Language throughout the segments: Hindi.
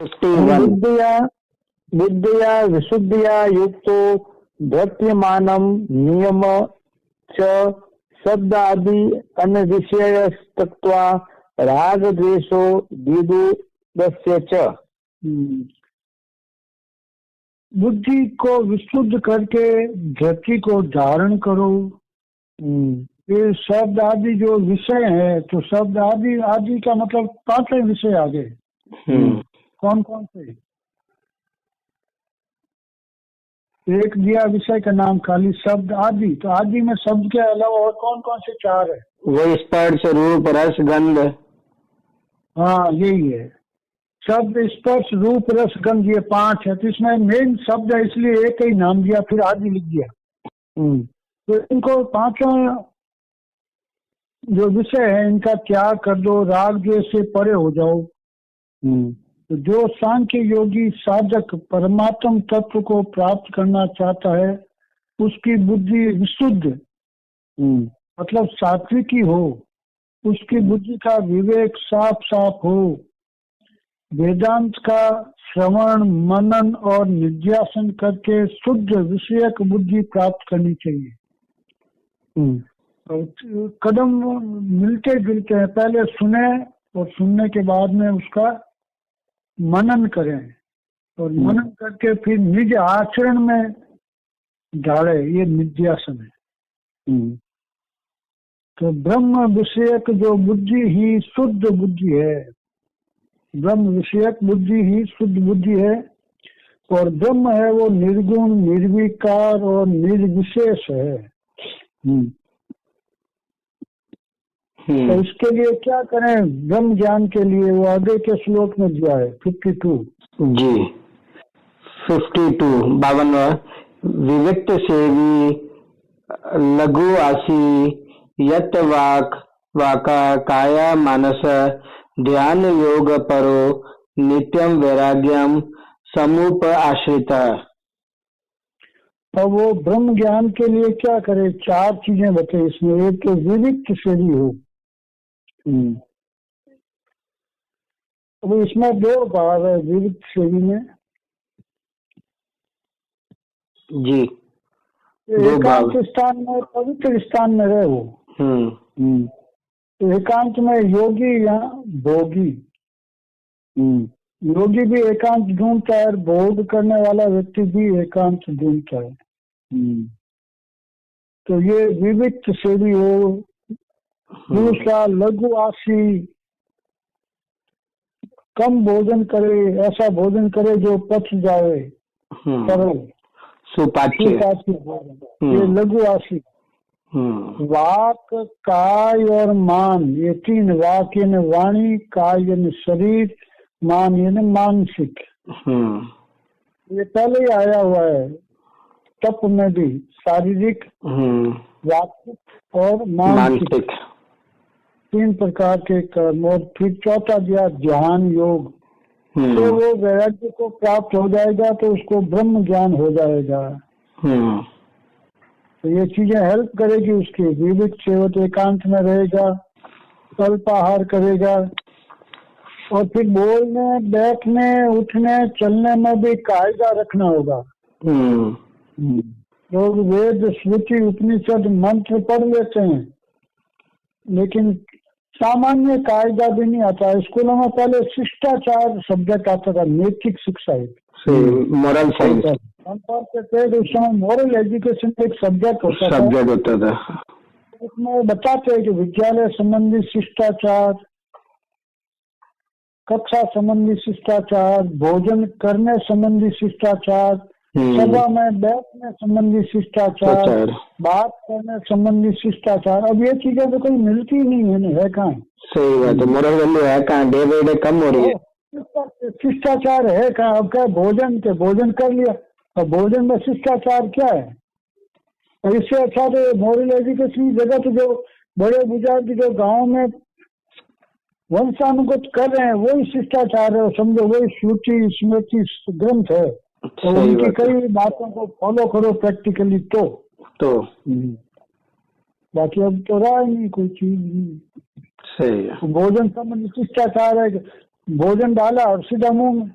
51 बुद्धिया बुद्धिया विशुद्धिया युक्तो धृत्यमानम नियम च शब्द आदि अन्य विषय तत्वा राग द्वेषो विदुदस्य च। बुद्धि को विशुद्ध करके धृति को धारण करो। ये शब्द आदि जो विषय है, तो शब्द आदि आदि का मतलब 5 विषय आ गए। कौन कौन से? एक दिया विषय का नाम खाली शब्द आदि, तो आदि में शब्द के अलावा और कौन कौन से 4 है? वो स्पर्श रूप रस गंध। हाँ, यही है। शब्द स्पर्श रूप रस गंध, ये 5 है। तो इसमें मेन शब्द है, इसलिए एक ही नाम दिया, फिर आदि लिख दिया। तो इनको 5 जो विषय है इनका त्याग कर दो, राग द्वेष से परे हो जाओ। तो जो सांख्य योगी साधक परमात्म तत्व को प्राप्त करना चाहता है, उसकी बुद्धि विशुद्ध मतलब सात्विकी हो, उसकी बुद्धि का विवेक साफ साफ हो, वेदांत का श्रवण मनन और निध्यासन करके शुद्ध विषयक बुद्धि प्राप्त करनी चाहिए। कदम मिलते जुलते हैं, पहले सुने और सुनने के बाद में उसका मनन करें, और मनन करके फिर निज आचरण में ढाले, ये निध्यासन है। तो ब्रह्म विषयक जो बुद्धि ही शुद्ध बुद्धि है, ब्रह्म विषयक बुद्धि ही शुद्ध बुद्धि है, और ब्रह्म है वो निर्गुण निर्विकार और निर्विशेष है। तो इसके लिए क्या करें? ब्रह्म ज्ञान के लिए वो आगे के श्लोक में दिया है 52 जी 52 52 विविक्त सेवी लघु आसी यत वाका काया मानस ध्यान योग परो नित्यम वैराग्यम समुप आश्रिता। और वो ब्रह्म ज्ञान के लिए क्या करे? 4 चीजें बताए इसमें। एक तो विविक्त सेवी हो। अब इसमें 2 भाव है विविक्त सेवी में जी। एकांत स्थान में पवित्र स्थान में रहे वो। एकांत में योगी या भोगी। योगी भी एकांत ढूंढता है, भोग करने वाला व्यक्ति भी एकांत ढूंढता है। तो ये विविक्त सेवी हो। दूसरा लघु आशी, कम भोजन करे, ऐसा भोजन करे जो पच जाए, सरल सुपाच्य भोजन, ये लघु आशी। वाक काय और मान, ये 3 वाक यानी वाणी, काय यानी शरीर, मान यानी मानसिक। ये पहले ही आया हुआ है तप में भी, शारीरिक वाचिक और मानसिक 3 प्रकार के कर्म। और फिर चौथा दिया ध्यान योग। तो वो वैराग्य को प्राप्त हो जाएगा, तो उसको ब्रह्म ज्ञान हो जाएगा। तो ये चीजें हेल्प करेगी उसकी। विविध सेवत एकांत में रहेगा, अल्पाहार करेगा, और फिर बोलने बैठने उठने चलने में भी कायदा रखना होगा। लोग वेद स्मृति उपनिषद मंत्र पढ़ लेते हैं, लेकिन सामान्य कायदा भी नहीं आता। स्कूलों में पहले शिष्टाचार सब्जेक्ट आता था, नैतिक शिक्षा, मॉरल साइंस। उस समय मॉरल एजुकेशन एक सब्जेक्ट होता था। उसमें बताते हैं कि विद्यालय संबंधी शिष्टाचार, कक्षा संबंधी शिष्टाचार, भोजन करने संबंधी शिष्टाचार, सभा में बैठने संबंधी शिष्टाचार, बात करने संबंधी शिष्टाचार। अब ये चीजें तो कोई मिलती नहीं है कहाँ? सही बात है। मोरल वैल्यू है कहाँ? डे बाई डे कम हो रही है। शिष्टाचार है कहाँ? अब क्या भोजन के भोजन कर लिया, और भोजन में शिष्टाचार क्या है? और इससे अच्छा तो मॉरल एजुकेशन की जगह तो जो बड़े बुजुर्ग जो गाँव में वंशानुगत कर रहे हैं वही शिष्टाचार है। समझो वही श्रुति स्मृति ग्रंथ है, तो उनकी कई बातों को फॉलो करो प्रैक्टिकली। तो बाकी अब तो रहा ही नहीं कोई चीज नहीं। सही है। भोजन संबंधी शिष्टाचार है, भोजन डाला और सीधा मुंह में।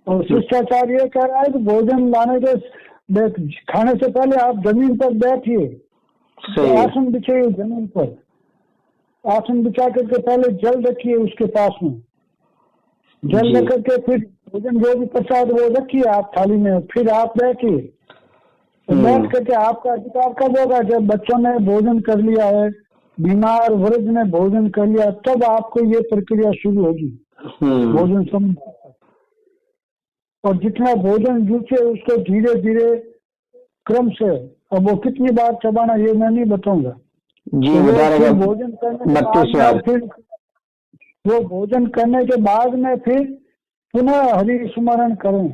और शिष्टाचार ये कह रहा है कि भोजन लाने के खाने से पहले आप जमीन पर बैठिए, सही है। आसन बिछाइए जमीन पर, आसन बिछा करके पहले जल रखिए उसके पास में, जल जी। रख करके फिर भोजन जो भी प्रसाद वो रखिए आप थाली में, फिर आप बैठिए। तो बैठ करके आपका अधिकार कब होगा? जब बच्चों ने भोजन कर लिया है, बीमार वृद्ध ने भोजन कर लिया, तब आपको ये प्रक्रिया शुरू होगी भोजन संबंधी। और जितना भोजन जुटे उसको धीरे धीरे क्रम से, अब वो कितनी बार चबाना ये मैं नहीं बताऊंगा। जी तो बता फिर रहेगा। भोजन करने के 32 बाद बार। फिर वो भोजन करने के बाद में फिर पुनः हरि स्मरण करें,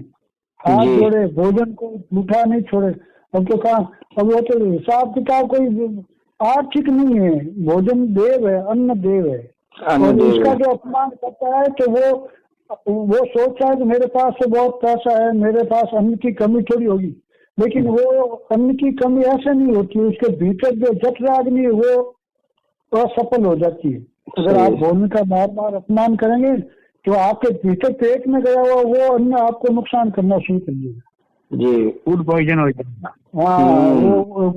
हाथ जी। जोड़े, भोजन को झूठा नहीं छोड़े। अब तो कहा, अब वो तो हिसाब किताब कोई आर्थिक नहीं है, भोजन देव है, अन्न देव है। अन्न और देव इसका है। जो अपमान करता है तो वो सोचता है कि मेरे पास तो बहुत पैसा है, मेरे पास अन्न की कमी थोड़ी होगी, लेकिन वो अन्न की कमी ऐसे नहीं होती, उसके भीतर जो जठराग्नि है वो असफल हो जाती है। अगर आप भोजन का बार बार अपमान करेंगे तो आपके भीतर पेट में गया हुआ वो अन्न आपको नुकसान करना शुरू कर देगा जी, फूड पॉइजन हो जाएगा। हाँ, वो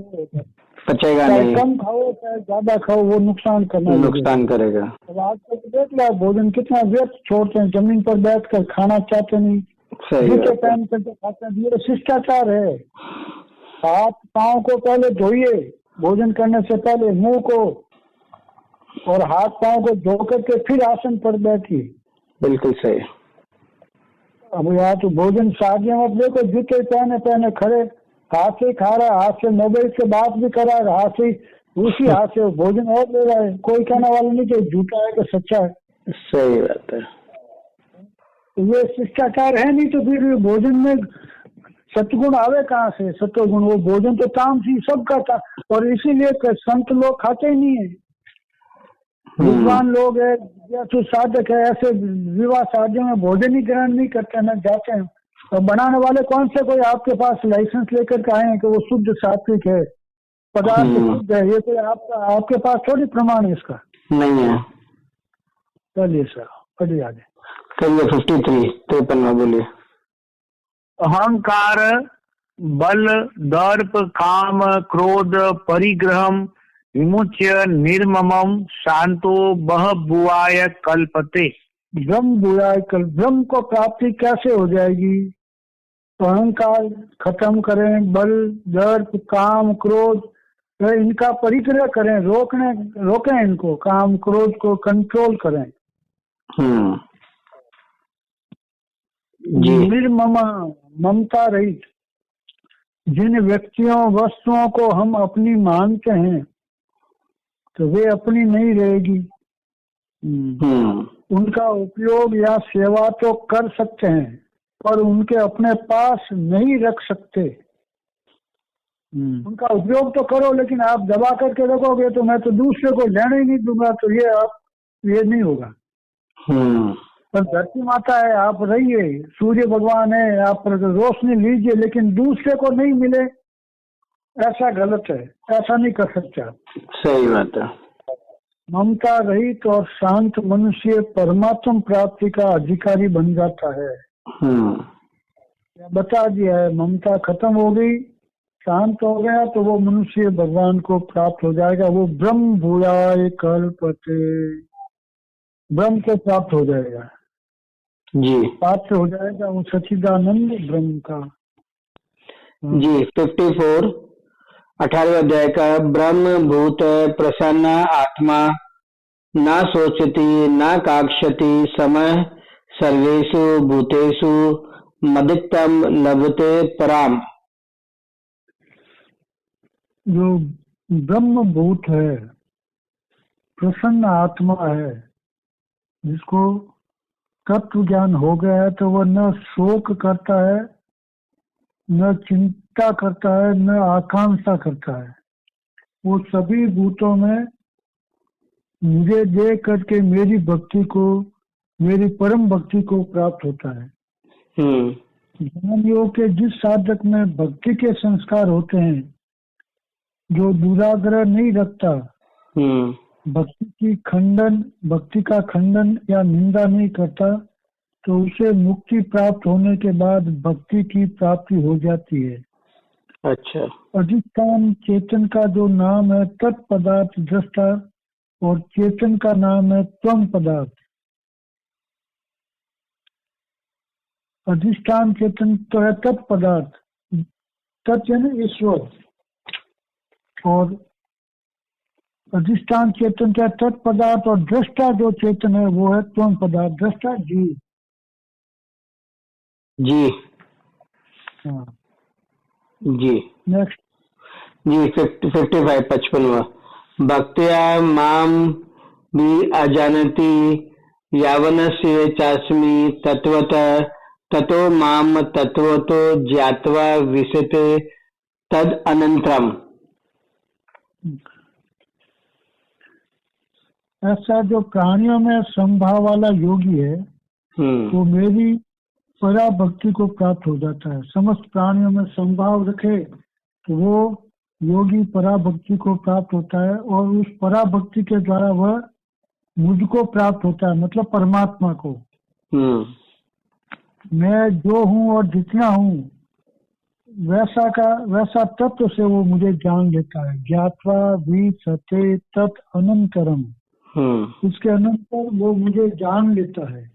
पचेगा चाहे नहीं, कम खाओ चाहे ज्यादा खाओ वो नुकसान करना नुकसान करेगा। अब आजकल तो देख लो भोजन कितना व्यर्थ छोड़ते हैं, जमीन पर बैठ कर खाना चाहते नहीं, सही जूते बात है। पहन करके खाते हैं। ये शिष्टाचार है। हाथ पाँव को पहले धोइए भोजन करने से पहले, मुंह को और हाथ पाँव को धो करके फिर आसन पर बैठिए। बिल्कुल सही। अब यार तो भोजन शादियों में देखो जूते पहने पहने खड़े, हाथ से खा रहा है, हाथ से मोबाइल से बात भी कर रहा है, हाथ से उसी हाथ से भोजन और ले रहा है। कोई कहने वाला नहीं कि झूठा है कि सच्चा है। सही बात है। तो ये शिष्टाचार है नहीं, तो फिर भोजन में सत्गुण आवे कहाँ से? सत्वगुण, वो भोजन तो तामसी सबका था, और इसीलिए संत लोग खाते ही नहीं है। विद्वान लोग है या तो साधक है, ऐसे विवाह शादियों में भोजन ही ग्रहण नहीं करते, न जाते हैं। तो बनाने वाले कौन से कोई आपके पास लाइसेंस लेकर के आए हैं कि वो शुद्ध सात्विक है, पदार्थ शुद्ध है? ये कोई आपके पास थोड़ी प्रमाण है इसका। नहीं है। चलिए सर, पढ़िए आगे। करिए 53 53 बोलिए। अहंकार, बल, दर्प, काम, क्रोध, परिग्रहम विमुच्य निर्ममम शांतो बहभुवाय कल्पते। ब्रह्म बुराई कल, ब्रह्म को प्राप्ति कैसे हो जाएगी? तो अहंकार खत्म करें, बल, दर्प, काम, क्रोध, तो इनका परिग्रह करें, रोकें इनको, काम क्रोध को कंट्रोल करें। जी। निर्मम, ममता रहित। जिन व्यक्तियों वस्तुओं को हम अपनी मानते हैं तो वे अपनी नहीं रहेगी। उनका उपयोग या सेवा तो कर सकते हैं पर उनके अपने पास नहीं रख सकते। उनका उपयोग तो करो, लेकिन आप दबा करके रखोगे तो मैं तो दूसरे को लेने ही नहीं दूंगा, तो ये नहीं होगा। पर धरती माता है, आप रहिए, सूर्य भगवान है, आप रोशनी लीजिए, लेकिन दूसरे को नहीं मिले ऐसा गलत है, ऐसा नहीं कर सकता। सही बात है। ममता रहित और शांत मनुष्य परमात्म प्राप्ति का अधिकारी बन जाता है। बता दिया है, ममता खत्म हो गई, शांत हो गया तो वो मनुष्य भगवान को प्राप्त हो जाएगा। वो ब्रह्म भूयाय कल्पते, ब्रह्म को प्राप्त हो जाएगा जी, पात्र हो जाएगा वो सच्चिदानंद ब्रह्म का। जी 54 18वें अध्याय का। ब्रह्म भूत प्रसन्न आत्मा, न सोचती न काक्षति, समय सर्वेषु भूतेषु मदिक्तम लभते पराम। जो ब्रह्म भूत है, प्रसन्न आत्मा है, जिसको तत्व ज्ञान हो गया है, तो वह न शोक करता है, न चिंता करता है, न आकांक्षा करता है। वो सभी भूतों में मुझे देख करके मेरी भक्ति को, मेरी परम भक्ति को प्राप्त होता है। ज्ञान योग के जिस साधक में भक्ति के संस्कार होते हैं, जो दुराग्रह नहीं रखता, भक्ति का खंडन या निंदा नहीं करता, तो उसे मुक्ति प्राप्त होने के बाद भक्ति की प्राप्ति हो जाती है। अच्छा। अधिष्ठान चेतन का जो नाम है तत्पदार्थ दृष्टा, और चेतन का नाम है त्वम पदार्थ। अधिष्ठान चेतन तो है तत्पदार्थ, तत् यानी ईश्वर, और अधिष्ठान चेतन क्या तत्पदार्थ, और दृष्टा जो चेतन है वो है त्वम पदार्थ, दृष्टा जीव। जी। हाँ, जी। नेक्स्ट। जी 55 55वां। भक्त्या माम भी अजानति यावनस्य चास्मि तत्वतः ततो माम तत्वतो ज्ञात्वा विशते तद अनंतरम। ऐसा जो प्राणियों में संभाव वाला योगी है वो मेरी परा भक्ति को प्राप्त हो जाता है। समस्त प्राणियों में संभाव रखे तो वो योगी परा भक्ति को प्राप्त होता है, और उस परा भक्ति के द्वारा वह मुझको प्राप्त होता है, मतलब परमात्मा को। मैं जो हूँ और जितना हूँ वैसा तत्व से वो मुझे जान लेता है। ज्ञात्वा विशते तत् अनंतरम, इसके अनंतर वो मुझे जान लेता है।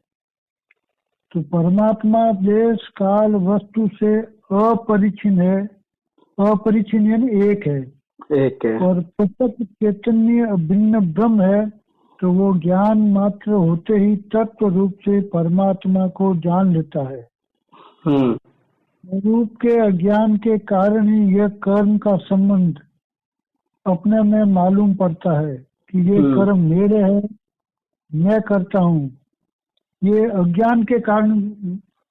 तो परमात्मा देश काल वस्तु से अपरिचिन्न है, अपरिचिन्न यानी एक है, और प्रत्यक्ष चैतन्य अभिन्न ब्रह्म है। तो वो ज्ञान मात्र होते ही तत्व रूप से परमात्मा को जान लेता है। रूप के अज्ञान के कारण ही यह कर्म का संबंध अपने में मालूम पड़ता है कि ये कर्म मेरे है, मैं करता हूँ। ये अज्ञान के कारण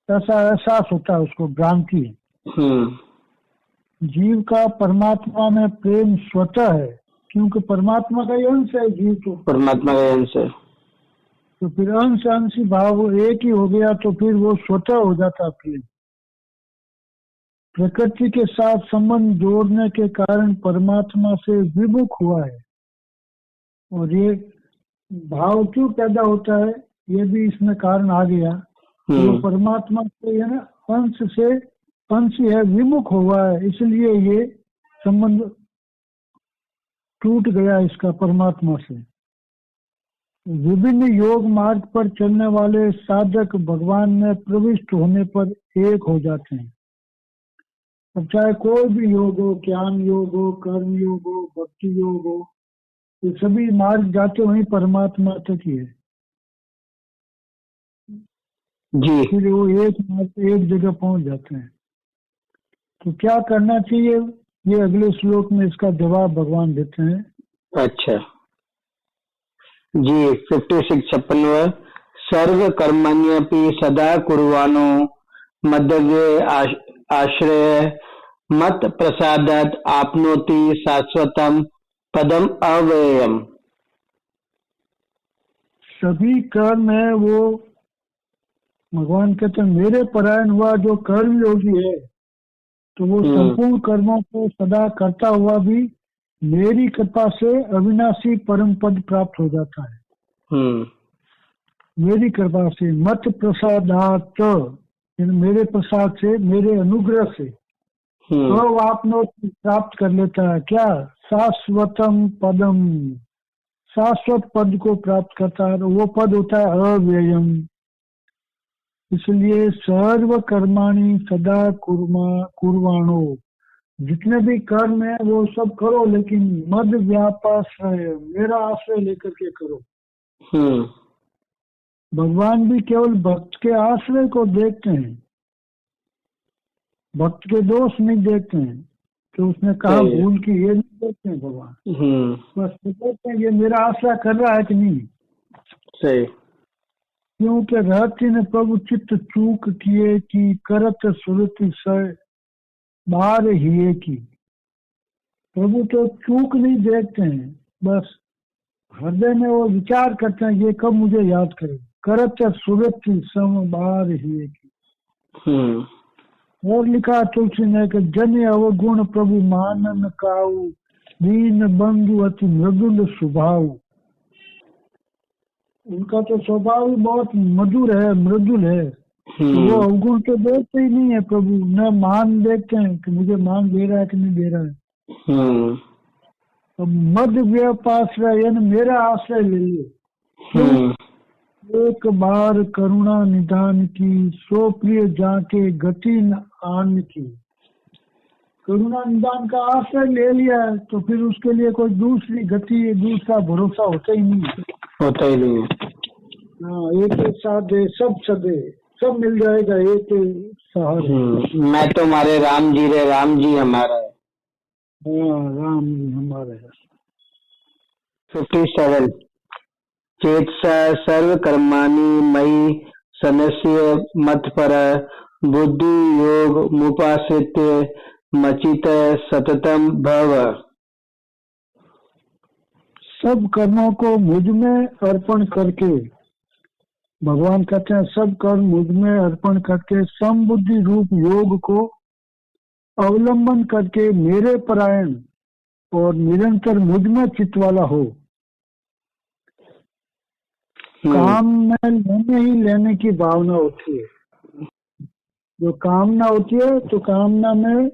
ऐसा एहसास होता है उसको, भ्रांति। जीव का परमात्मा में प्रेम स्वतः है, क्योंकि परमात्मा का ही अंश है जीव, तो परमात्मा का अंश है। तो फिर अंश अंशी भाव एक ही हो गया, तो फिर वो स्वतः हो जाता प्रेम। प्रकृति के साथ संबंध जोड़ने के कारण परमात्मा से विमुख हुआ है, और ये भाव क्यों पैदा होता है ये भी इसमें कारण आ गया। तो परमात्मा से है ना, अंश से अंश है, विमुख हुआ है, इसलिए ये संबंध टूट गया इसका परमात्मा से। विभिन्न योग मार्ग पर चलने वाले साधक भगवान में प्रविष्ट होने पर एक हो जाते हैं। अब चाहे कोई भी योग हो, ज्ञान योग हो, कर्म योग हो, भक्ति योग हो, ये सभी मार्ग जाते वही परमात्मा तक ही है। जी। फिर वो एक मार्ग एक जगह पहुंच जाते हैं। तो क्या करना चाहिए, ये अगले श्लोक में इसका जवाब भगवान देते हैं। अच्छा जी 56 56वां। सर्व कर्मण्यपि सदा कुर्वाणो मद्ये आश्रय मत प्रसादात आपनोति शाश्वतम पदम अव्ययम। सभी कर्म है वो भगवान कहते हैं मेरे परायण हुआ जो कर्म योगी है, तो वो संपूर्ण कर्मों को सदा करता हुआ भी मेरी कृपा से अविनाशी परम पद प्राप्त हो जाता है। मेरी कृपा से, मत प्रसादात, मेरे प्रसाद से, मेरे अनुग्रह से, तो आपने प्राप्त कर लेता है क्या, शाश्वतम पदम, शाश्वत पद को प्राप्त करता है। वो पद होता है अव्ययम। इसलिए सर्व कर्माणि सदा कुर्वाणो, जितने भी कर्म है वो सब करो, लेकिन मद व्यापाश्रय, मेरा आश्रय लेकर के करो। भगवान भी केवल भक्त के आश्रय को देखते हैं, भक्त के दोष नहीं देखते हैं कि उसने कहा भूल की, ये नहीं देखते हैं भगवान। बस देखते हैं ये मेरा आश्रय कर रहा है कि नहीं। सही। क्योंकि रहती ने प्रभु चित्त चूक किए कि करत सुरति सय बार हिए की। प्रभु तो चूक नहीं देखते हैं, बस हृदय में वो विचार करते हैं ये कब मुझे याद करे। करत सुरति सम बार हिए की। और लिखा तुलसी ने कि जन अवगुण प्रभु मानन काऊ, दीन बंधु अति मृदुल स्वभाव। उनका तो स्वभाव ही बहुत मधुर है, मृदुल है। तो वो अवगुण तो देखते ही नहीं है प्रभु, न मान देखते हैं कि मुझे मान दे रहा है कि नहीं दे रहा है। तो मध्य व्यपाश्रय यानी मेरा आश्रय ले लिए। एक बार करुणा निदान की, सो प्रिय जाके गति न आन की। करुणा निदान का आश्रय ले लिया है तो फिर उसके लिए कोई दूसरी गति, दूसरा भरोसा होता ही नहीं है। हाँ, एक साथ है, सब सदे, सब मिल जाएगा एक सहारे। मैं तो हमारे राम जी रे, राम जी हमारा है। हाँ, राम जी हमारे है। 57 चेतसा सर्व कर्माणि मयि सन्यस्य मत पर बुद्धि योग मुपाश्रित्य मचित सततम भव। सब कर्मों को मुझ में अर्पण करके, भगवान कहते हैं सब कर्म मुझ में अर्पण करके समबुद्धि रूप योग को अवलंबन करके मेरे परायण और निरंतर मुझ में चित्त वाला हो। काम में लेने ही लेने की भावना होती है। जो कामना होती है तो कामना में,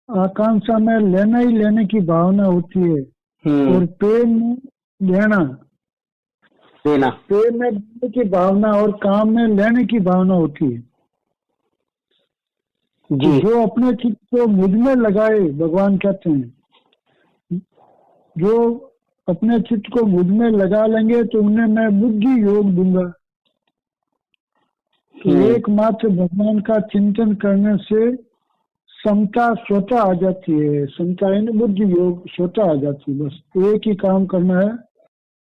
आकांक्षा में लेना ही लेने की भावना होती है। और प्रेम में लेना, देना, प्रेम में देने की भावना और काम में लेने की भावना होती है। जी। जो अपने चित्त को मुझ में लगाए, भगवान कहते हैं जो अपने चित्त को मुझ में लगा लेंगे तो उन्हें मैं बुद्धि योग दूंगा। तो एकमात्र भगवान का चिंतन करने से समता स्वतः आ जाती है। समता यानी बुद्धि योग स्वतः आ जाती है। बस एक ही काम करना है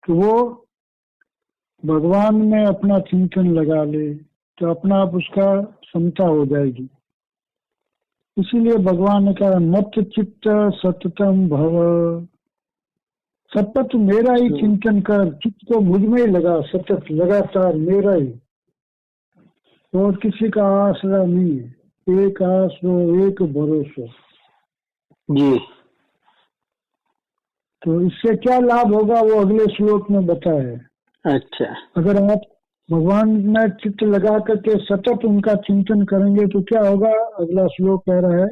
कि वो भगवान में अपना चिंतन लगा ले तो अपना आप उसका समता हो जाएगी। इसीलिए भगवान ने कहा मत चित्त सततम भव, सतत मेरा ही चिंतन कर, चित्त को मुझ में ही लगा, सतत लगातार मेरा ही, और किसी का आसरा नहीं है। एक आसरो एक भरोसा। जी। तो इससे क्या लाभ होगा वो अगले श्लोक में बताया है। अच्छा। अगर आप भगवान में चित्त लगा करके सतत उनका चिंतन करेंगे तो क्या होगा, अगला श्लोक कह रहा है।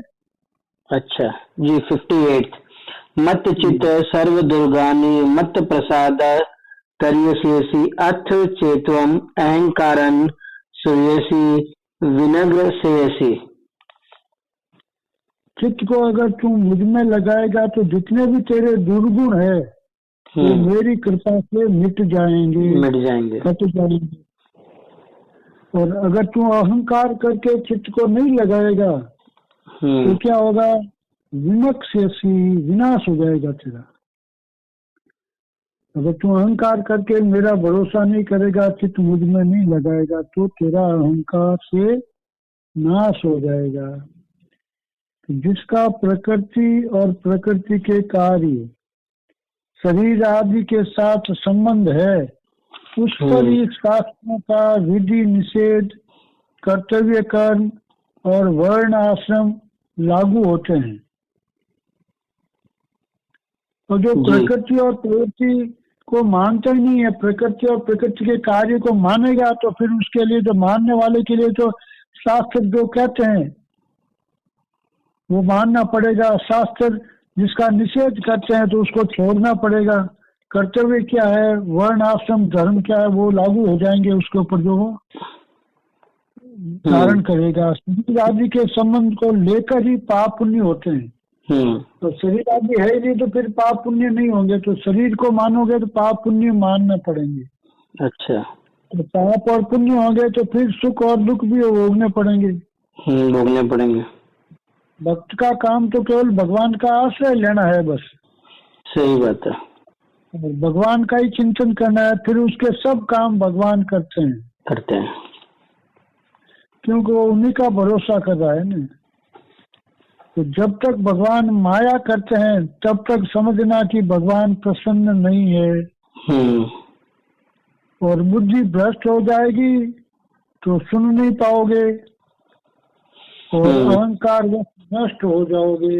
अच्छा जी। 58 मत चित्त सर्व दुर्गानि मत प्रसाद करियसी अथ चेतवम अहंकारन सूयसी विनग्र सेयसी। चित्त को अगर तुम मुझ में लगाएगा तो जितने भी तेरे दुर्गुण है वो मेरी कृपा से मिट जाएंगे, हट जाएंगे। और अगर तू अहंकार करके चित्त को नहीं लगाएगा तो क्या होगा, विनक्ष्यसि, विनाश हो जाएगा तेरा। अगर तू अहंकार करके मेरा भरोसा नहीं करेगा, चित्त मुझ में नहीं लगाएगा तो तेरा अहंकार से नाश हो जाएगा। जिसका प्रकृति और प्रकृति के कार्य शरीर आदि के साथ संबंध है उस पर ही शास्त्रों का विधि निषेध, कर्तव्य कर्म और वर्ण आश्रम लागू होते हैं। और जो प्रकृति और प्रवृत्ति को मानता ही नहीं है, प्रकृति और प्रकृति के कार्य को मानेगा तो फिर उसके लिए, जो मानने वाले के लिए तो शास्त्र जो कहते हैं वो मानना पड़ेगा। शास्त्र जिसका निषेध करते हैं तो उसको छोड़ना पड़ेगा। कर्तव्य क्या है, वर्ण आश्रम धर्म क्या है, वो लागू हो जाएंगे उसके ऊपर जो वो धारण करेगा। शरीर आदि के संबंध को लेकर ही पाप पुण्य होते हैं। तो शरीर आदि है ही नहीं तो फिर पाप पुण्य नहीं होंगे। तो शरीर को मानोगे तो पाप पुण्य मानना पड़ेंगे। अच्छा। तो पाप और पुण्य होंगे तो फिर सुख और दुख भी भोगने पड़ेंगे। भोगने पड़ेंगे। भक्त का काम तो केवल भगवान का आश्रय लेना है बस। सही बात है। भगवान का ही चिंतन करना है, फिर उसके सब काम भगवान करते हैं क्योंकि वो उन्हीं का भरोसा कर रहा है ना। तो जब तक भगवान माया करते हैं तब तक समझना कि भगवान प्रसन्न नहीं है। और बुद्धि भ्रष्ट हो जाएगी तो सुन नहीं पाओगे और अहंकार नष्ट हो जाओगे।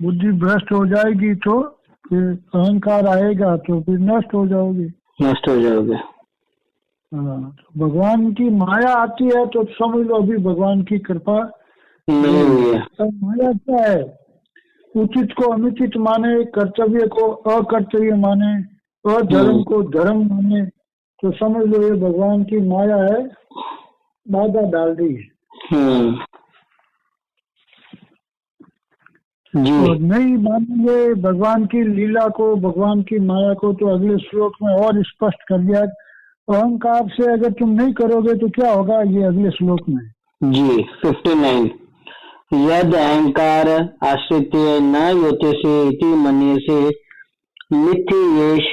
बुद्धि भ्रष्ट हो जाएगी तो फिर अहंकार आएगा तो फिर नष्ट हो जाओगे। नष्ट हो जाओगे। हाँ, तो भगवान की माया आती है तो समझ लो अभी भगवान की कृपा नहीं हुई है। तो माया क्या है? उचित को अनुचित माने, कर्तव्य को अकर्तव्य माने, अधर्म को धर्म माने, तो समझ लो ये भगवान की माया है, बाधा डाल दी है। जी। और नहीं मानेंगे भगवान की लीला को, भगवान की माया को, तो अगले श्लोक में और स्पष्ट कर दिया, अहंकार से अगर तुम नहीं करोगे तो क्या होगा, ये अगले श्लोक में। जी 59 यद अहंकार आश्रित्य न योत्यसे इति मन्यसे मिथ्य येष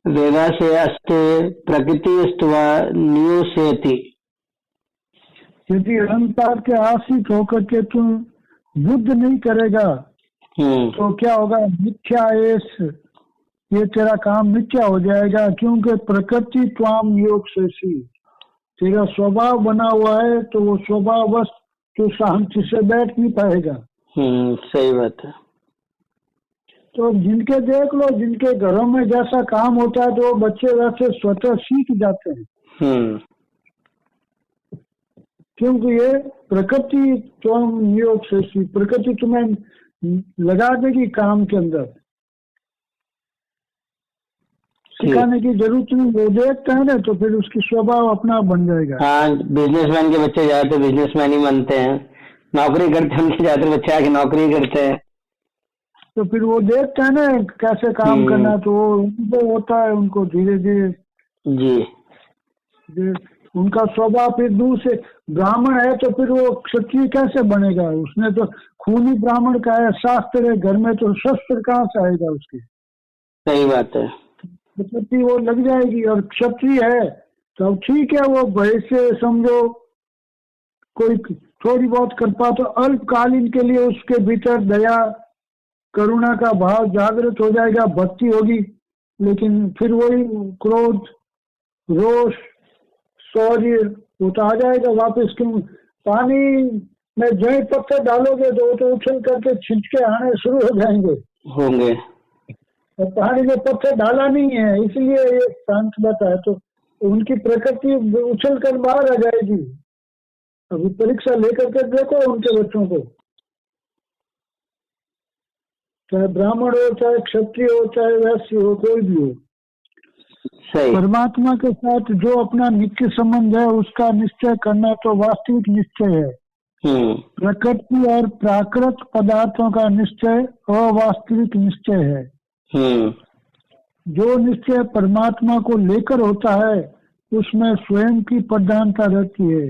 वेगासे अस्ते प्रकृतिस्त्वा नियोस्यति। यदि अहंकार के आश्रित होकर के तुम युद्ध नहीं करेगा तो क्या होगा, मिथ्या एष, ये तेरा काम मिथ्या हो जाएगा, क्योंकि प्रकृति त्वाम योग शेषी, तेरा स्वभाव बना हुआ है तो वो स्वभाव बस तो शांति से बैठ नहीं पाएगा। सही बात है। तो जिनके देख लो, जिनके घरों में जैसा काम होता है तो वो बच्चे वैसे स्वतः सीख जाते हैं। क्योंकि ये प्रकृति त्वम योग शेषी, प्रकृति तुम्हें लगा देगी काम के अंदर, सिखाने की जरूरत नहीं, वो देखता है ना तो फिर उसकी स्वभाव अपना बन जाएगा। हाँ, बिजनेसमैन के बच्चे ज्यादातर बिजनेसमैन ही बनते हैं, नौकरी करते हैं उनके ज्यादातर बच्चे आके नौकरी करते हैं। तो फिर वो देखता है ना कैसे काम करना, तो वो उनको होता है, उनको धीरे धीरे जी उनका स्वभाव फिर दूर से, ब्राह्मण है तो फिर वो क्षत्रिय कैसे बनेगा, उसने तो खूनी ब्राह्मण का है, शास्त्र है घर में, तो शस्त्र कहाँ से आएगा उसके। सही बात है। प्रकृति वो लग जाएगी, और क्षत्रिय है तो ठीक है, वो भय से समझो कोई थोड़ी बहुत कृपा तो अल्पकालीन के लिए उसके भीतर दया करुणा का भाव जागृत हो जाएगा, भक्ति होगी, लेकिन फिर वही क्रोध रोष शौर्य वो तो आ जाएगा वापस। क्यों, पानी में जो ही पत्थर डालोगे तो वो तो उछल करके छिंचके आने शुरू हो जाएंगे होंगे, और पानी में पत्थर डाला नहीं है, इसलिए ये शांत बात है, तो उनकी प्रकृति उछल कर बाहर आ जाएगी। अभी परीक्षा लेकर के देखो उनके बच्चों को, चाहे ब्राह्मण हो, चाहे क्षत्रिय हो, चाहे वैश्य हो, कोई भी हो, परमात्मा के साथ जो अपना नित्य संबंध है उसका निश्चय करना तो वास्तविक निश्चय है। प्रकृति और प्राकृत पदार्थों का निश्चय अवास्तविक निश्चय है। जो निश्चय परमात्मा को लेकर होता है उसमें स्वयं की प्रधानता रहती है,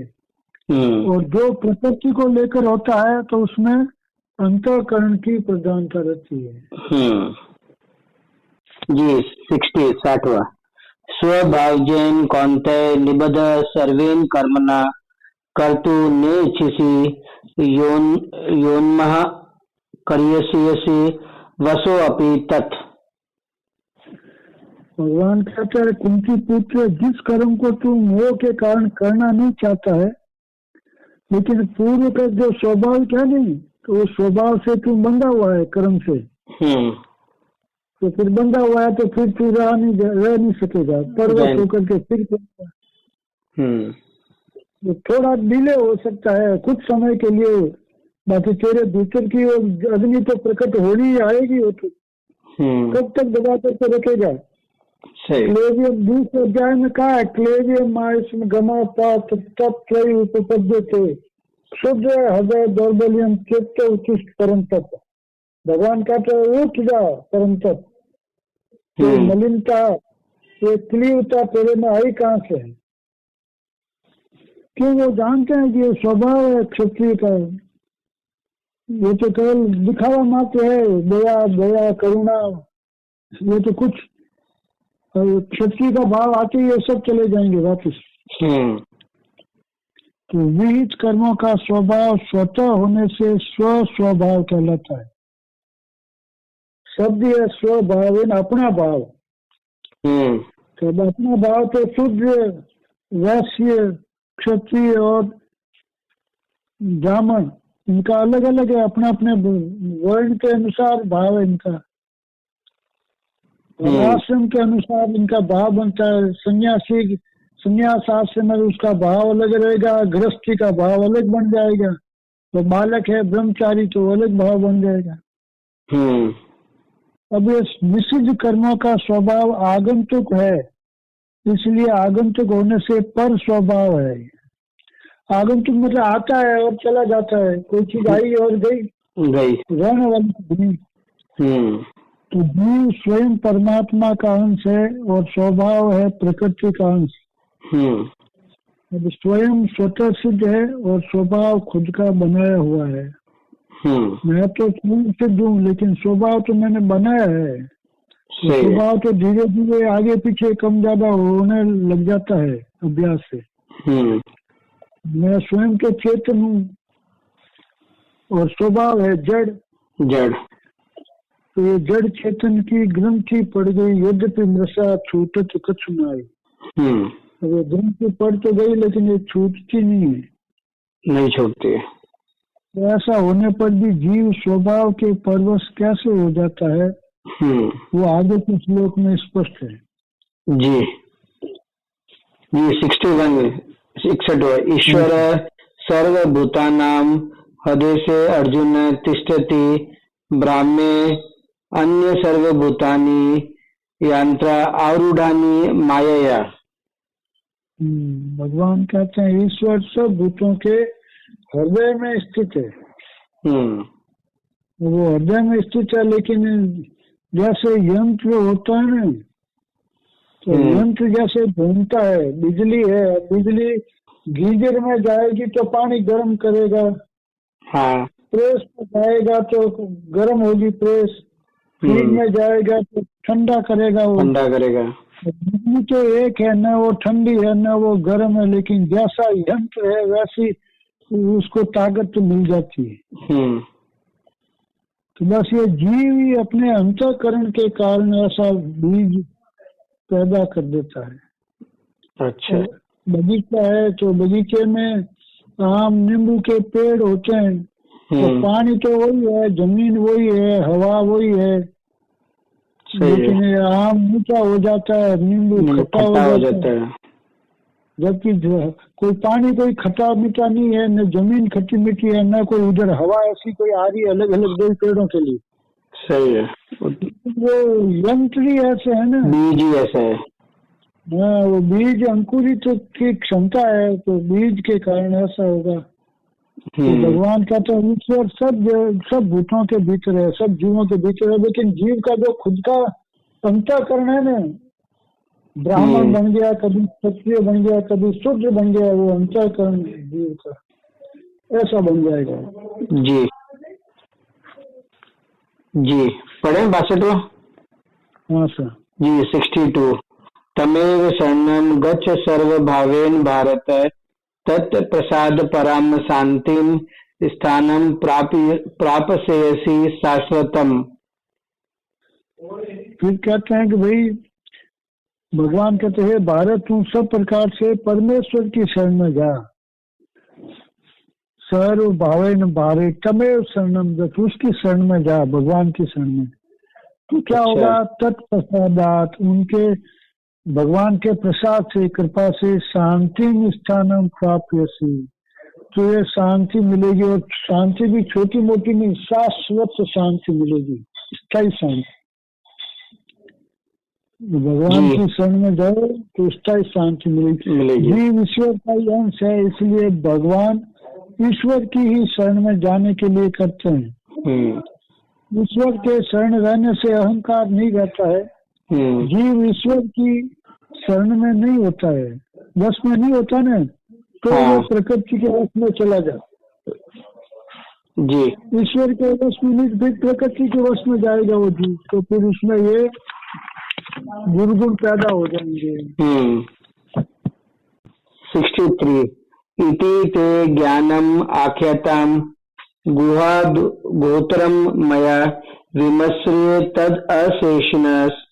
और जो प्रकृति को लेकर होता है तो उसमें अंतःकरण की प्रधानता रहती है। जी 60वां स्वभावजेन कौन्तेय निबध सर्वेन कर्मणा कर्तु नेच्छसि योन्मः करिष्यसि वसो अपि तत्। भगवान कहता है कुंती पुत्र, जिस कर्म को तू मोह के कारण करना नहीं चाहता है, लेकिन पूर्व का जो स्वभाव क्या नहीं, तो वो स्वभाव से तू बंधा हुआ है कर्म से, तो फिर बंधा हुआ है तो फिर तू रह नहीं सकेगा, पर्वत होकर के फिर तो थोड़ा डिले हो सकता है कुछ समय के लिए, बाकी तेरे भीतर की अग्नि तो प्रकट होनी आएगी, वो तो कब तक दबा करके रखेगा। क्लेवियम 20 अध्याय में कहा है, क्लेवियम माइस गमा पात तप त्रय उपपद्य थे शुद्ध हृदय दौर्बल्यम चित्त उत्कृष्ट परम तप। भगवान कहते हैं उठ जा परम तप, ये मलिनता ये क्लीवता तेरे में आई कहाँ से है। क्यों, वो जानते हैं कि ये स्वभाव है क्षत्रिय का, ये तो केवल दिखावा मात्र है, दया दया करुणा, ये तो कुछ क्षत्रिय का भाव आते ही ये सब चले जाएंगे वापिस। तो विहित कर्मों का स्वभाव स्वतः होने से स्व स्वभाव कहलाता है। शब्द है स्वभाव, अपना भाव। तो अपना भाव तो शुद्ध वैश्य क्षत्रिय और ब्राह्मण, इनका अलग अलग है, अपने अपने वर्ण के अनुसार भाव है इनका। और आश्रम के अनुसार इनका भाव बनता है। संन्यास आश्रम में उसका भाव अलग रहेगा, गृहस्थी का भाव अलग बन जाएगा, तो बालक है ब्रह्मचारी तो अलग भाव बन जाएगा। अब ये निषिद्ध कर्मों का स्वभाव आगंतुक है, इसलिए आगंतुक होने से पर स्वभाव है। आगंतुक मतलब आता है और चला जाता है, कोई चीज आई और गई रहने वाली नहीं। तो जीव स्वयं परमात्मा का अंश है और स्वभाव है प्रकृति का अंश। अब स्वयं स्वतः सिद्ध है और स्वभाव खुद का बनाया हुआ है। मैं तो स्वयं सिद्ध हूँ, लेकिन स्वभाव तो मैंने बनाया है। तो स्वभाव तो धीरे धीरे आगे पीछे कम ज्यादा होने लग जाता है अभ्यास से। मैं स्वयं तो चेतन हूँ और स्वभाव है जड़। तो ये जड़ चेतन की ग्रंथि पड़ गई, यद्यपि मृषा छूटत कछु नाई। ये ग्रंथि पड़ तो गई लेकिन ये छूटती नहीं छूटती। तो ऐसा होने पर भी जीव स्वभाव के परवश कैसे हो जाता है, वो आगे के श्लोक में स्पष्ट है। जी 61 ईश्वर सर्वभूतानां हृदय से अर्जुन तिष्ठति ब्राह्मे अन्य सर्वभूतानि यंत्र आरूढ़ानि मायया। भगवान कहते हैं ईश्वर सब भूतों के हृदय में स्थित है। वो हृदय में स्थित है, लेकिन जैसे यंत्र होता है ना, तो यंत्र जैसे घूमता है, बिजली है, बिजली गीजर में जाएगी तो पानी गर्म करेगा, प्रेस में जाएगा तो गर्म होगी प्रेस, फ्रिज में जाएगा तो ठंडा करेगा। बिजली तो एक है, न वो ठंडी है न वो गर्म है, लेकिन जैसा यंत्र है वैसी उसको ताकत तो मिल जाती है। तो बस ये जीव ही अपने अंतःकरण के कारण ऐसा बीज पैदा कर देता है। अच्छा। तो बगीचा है तो बगीचे में आम नींबू के पेड़ होते हैं, तो पानी तो वही है, जमीन वही है, हवा वही है, लेकिन आम मीठा हो जाता है, नींबू खट्टा हो जाता है। जबकि कोई पानी कोई खट्टा मीठा नहीं है, न जमीन खट्टी मीठी है, न कोई उधर हवा ऐसी कोई आ रही है अलग अलग दो पेड़ों के लिए। सही है। वो यंत्र ही ऐसे है ना, बीज ही ऐसा है। हाँ, वो बीज अंकुरित की क्षमता है, तो बीज के कारण ऐसा होगा। तो भगवान कहते हैं ईश्वर सब भूतों के भीतर है, सब जीवों के भीतर है, लेकिन जीव का जो खुद का अंतःकरण है ना, ब्राह्मण बन गया, कभी क्षत्रिय बन गया, कभी शूद्र बन गया, वो अंतःकरण जीव का ऐसा बन जाएगा। जी पढ़े 62। हाँ सर। जी 62 तमेव शरणं गच्छ सर्वभावेन भारत तत् प्रसाद पराम शांतिम स्थानं प्रापस्यसि शाश्वतम। फिर कहते हैं कि भाई भगवान कहते हैं भारत तू सब प्रकार से परमेश्वर की शरण में जा। सर्व भावेन भारे तमेव शरणम गच्छ, उसकी शरण में जा, भगवान की शरण में। तो क्या होगा, तत्प्रसादात, उनके भगवान के प्रसाद से, कृपा से, शांति स्थानम प्राप्यसि, तो ये शांति मिलेगी, और शांति भी छोटी मोटी नहीं, शाश्वत शांति मिलेगी, स्थायी शांति। भगवान की शरण में जाओ तो स्थायी शांति मिलेगी। जीव ईश्वर का ही अंश है, इसलिए भगवान ईश्वर की ही शरण में जाने के लिए करते हैं। ईश्वर के शरण रहने से अहंकार नहीं रहता है। जीव ईश्वर की शरण में नहीं होता है, वश में नहीं होता ना, तो वो प्रकृति के वश में चला जाता। जी ईश्वर के वश में नहीं, फिर प्रकृति के वश में जाएगा वो जीव, तो फिर उसमें ये दुर्गुण पैदा हो जाएंगे। 63 इति ते ज्ञानम आख्याताम गुहाद गोत्रम मया विमश्रे तद अशेषनस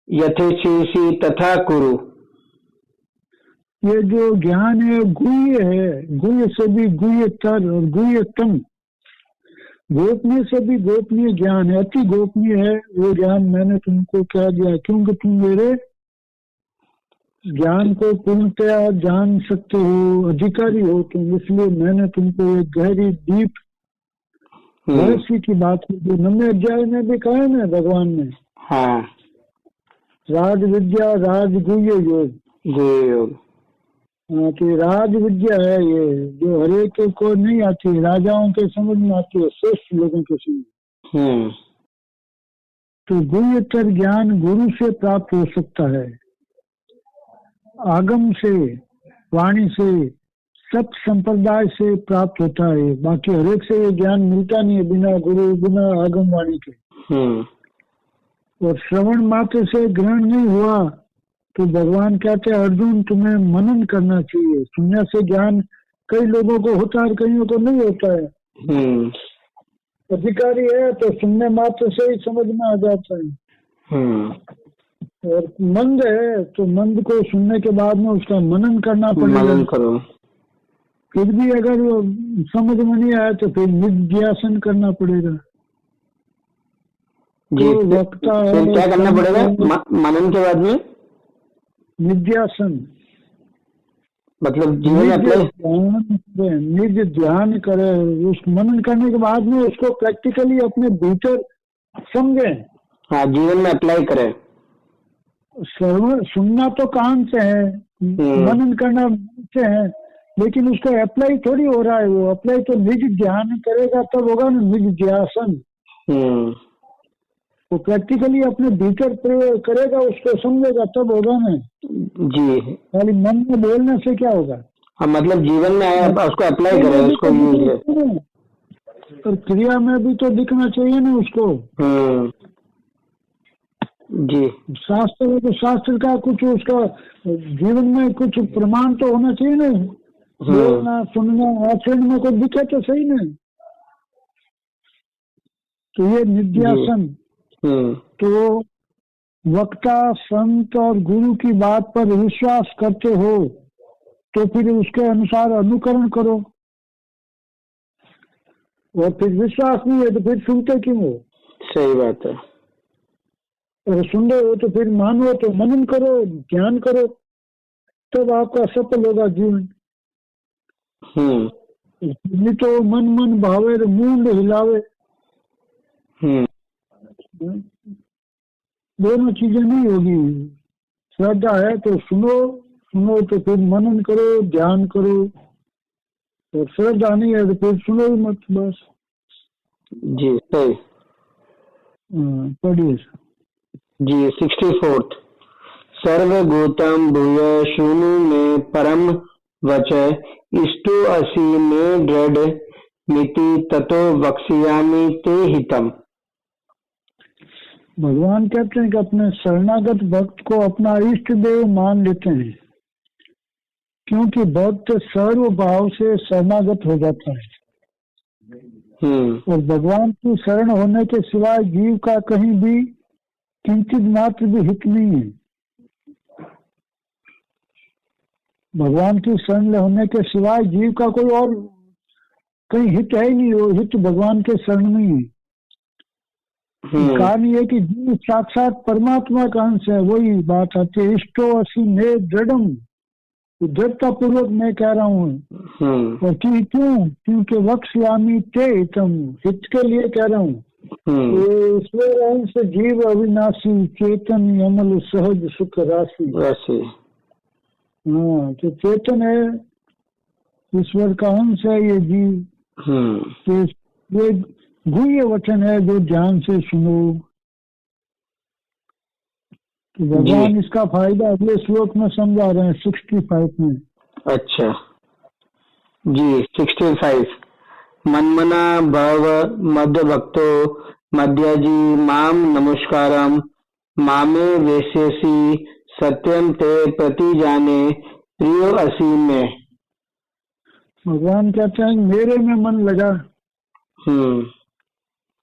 यथेच्छेषि तथा कुरु। ये जो ज्ञान है गुह्य से भी गुह्यतर और गुह्यतम। गोपनीय से भी गोपनीय ज्ञान है, अति गोपनीय है वो ज्ञान मैंने तुमको क्या दिया, क्योंकि तुम मेरे ज्ञान को पूर्णतया जान सकते हो, अधिकारी हो तुम, इसलिए मैंने तुमको एक गहरी डीप रहस्य की बात की, जो 9वें अध्याय में भी कहा है ना भगवान ने। हाँ, राज विद्या राजगुह्य योग। गुह्य योग। हाँ, तो ये राज विद्या है, ये जो हरेक को नहीं आती, राजाओं के समझ में आती है, श्रेष्ठ लोगों के समझ। तो गुह्यतर ज्ञान गुरु से प्राप्त हो सकता है, आगम से, वाणी से, सत संप्रदाय से प्राप्त होता है। बाकी हरेक से ये ज्ञान मिलता नहीं है बिना गुरु, बिना आगम वाणी के। और श्रवण मात्र से ग्रहण नहीं हुआ तो भगवान कहते हैं अर्जुन तुम्हें मनन करना चाहिए। सुनने से ज्ञान कई लोगों को होता है, कईयों को नहीं होता है। अधिकारी है तो सुनने मात्र से ही समझ में आ जाता है। और मंद है तो मंद को सुनने के बाद में उसका मनन करना पड़ेगा। मनन करो। फिर भी अगर वो समझ में नहीं आया तो फिर निध्यासन करना पड़ेगा। जी, तो वक्ता फिर क्या करना पड़ेगा मनन के बाद में? निध्यासन मतलब जीवन अप्लाई, निज ध्यान करे। उस मनन करने के बाद में उसको प्रैक्टिकली अपने भीतर समझे। हाँ, जीवन में अप्लाई करें। सुनना तो कान से है, मनन करना से है, लेकिन उसको अप्लाई थोड़ी हो रहा है। वो अप्लाई तो निज ध्यान करेगा तब होगा ना, निज ध्यासन। वो प्रैक्टिकली अपने भीतर प्रयोग करेगा, उसको समझेगा तब होगा ना जी। खाली मन में बोलने से क्या होगा? हाँ, मतलब जीवन में आया उसको अप्लाई करें, उसको यूज करें। और क्रिया में भी तो दिखना चाहिए ना उसको। जी, शास्त्र में तो शास्त्र का कुछ उसका जीवन में कुछ प्रमाण तो होना चाहिए ना। बोलना, सुनना, आचरण में कुछ दिखे तो सही ना। तो ये निध्यासन। तो वक्ता, संत और गुरु की बात पर विश्वास करते हो तो फिर उसके अनुसार अनुकरण करो। और फिर विश्वास नहीं है तो फिर सुनते क्यों हो? सही बात है। और सुन रहे हो तो फिर मानो, तो मनन करो, ध्यान करो, तब आपका सफल होगा जीवन। नहीं तो मन मन भावे मूंड हिलावे, दोनों चीजें नहीं होगी। श्रद्धा है तो सुनो, सुनो तो फिर मनन करो, ध्यान करो। और श्रद्धा नहीं है तो फिर सुनो ही मत, बस। जी, सही। पढ़िए जी। 64 सर्वभूतम भूय शृणु में परम वच इष्टो असि में दृढ़ मिति ततो वक्ष्यामि ते हितम। भगवान कहते हैं कि अपने शरणागत भक्त को अपना इष्ट देव मान लेते हैं, क्योंकि भक्त सर्व भाव से शरणागत हो जाता है। और भगवान की शरण होने के सिवाय जीव का कहीं भी किंचित मात्र भी हित नहीं है। भगवान की शरण होने के सिवाय जीव का कोई और कहीं हित है ही नहीं। वो हित भगवान के शरण में ही। कारण ये कि जीव साक्षात परमात्मा का अंश है, वही बात आती है। इष्टो असि में दृढ़म, दृढ़ता पूर्वक मैं कह रहा हूँ। और क्यों? क्योंकि वक्ष्यामि ते हितम, हित के लिए कह रहा हूँ। ईश्वर अंश जीव अविनाशी, चेतन अमल सहज सुख राशि। हाँ, तो चेतन है, ईश्वर का अंश है ये जीव। ये गुह्य वचन है जो ध्यान से सुनो। तो भगवान इसका फायदा अगले श्लोक में समझा रहे हैं 65 में। अच्छा जी। 65 मन्मना भव मध्य भक्तो मध्याजी माम नमस्कारम मामे वेश्यसी सत्यम ते प्रति जाने प्रियो असी में। भगवान कहते हैं मेरे में मन लगा,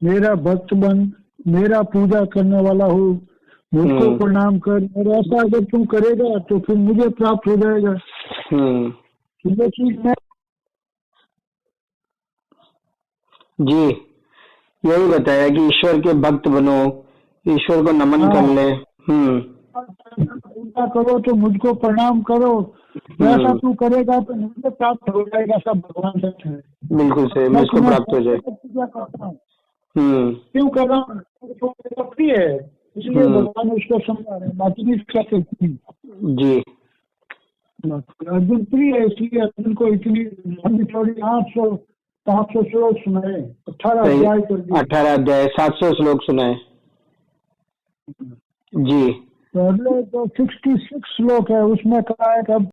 मेरा भक्त बन, मेरा पूजा करने वाला हो, मुझको प्रणाम कर। और ऐसा अगर तुम करेगा तो फिर मुझे प्राप्त हो जाएगा। जी। यही बताया कि ईश्वर के भक्त बनो, ईश्वर को नमन कर ले। पूजा करो तो मुझको प्रणाम करो, वैसा तू करेगा तो मुझे प्राप्त हो जाएगा, सब भगवान से है। बिल्कुल सही, मुझको प्राप्त हो जाए। पूजा करता हूँ, हम्म। क्यों कर रहा हूँ? तो प्रिय है, इसलिए भगवान उसको समझा रहे हैं, बाकी नहीं कहते। जी। अर्जुन प्रिय है, इसलिए अर्जुन को इतनी लंबी चौड़ी 800 श्लोक सुनाए, 18 अध्याय कर दिए। 18 अध्याय 700 श्लोक सुनाए। जी। पहले तो 66 श्लोक है, उसमें कहा है कि अब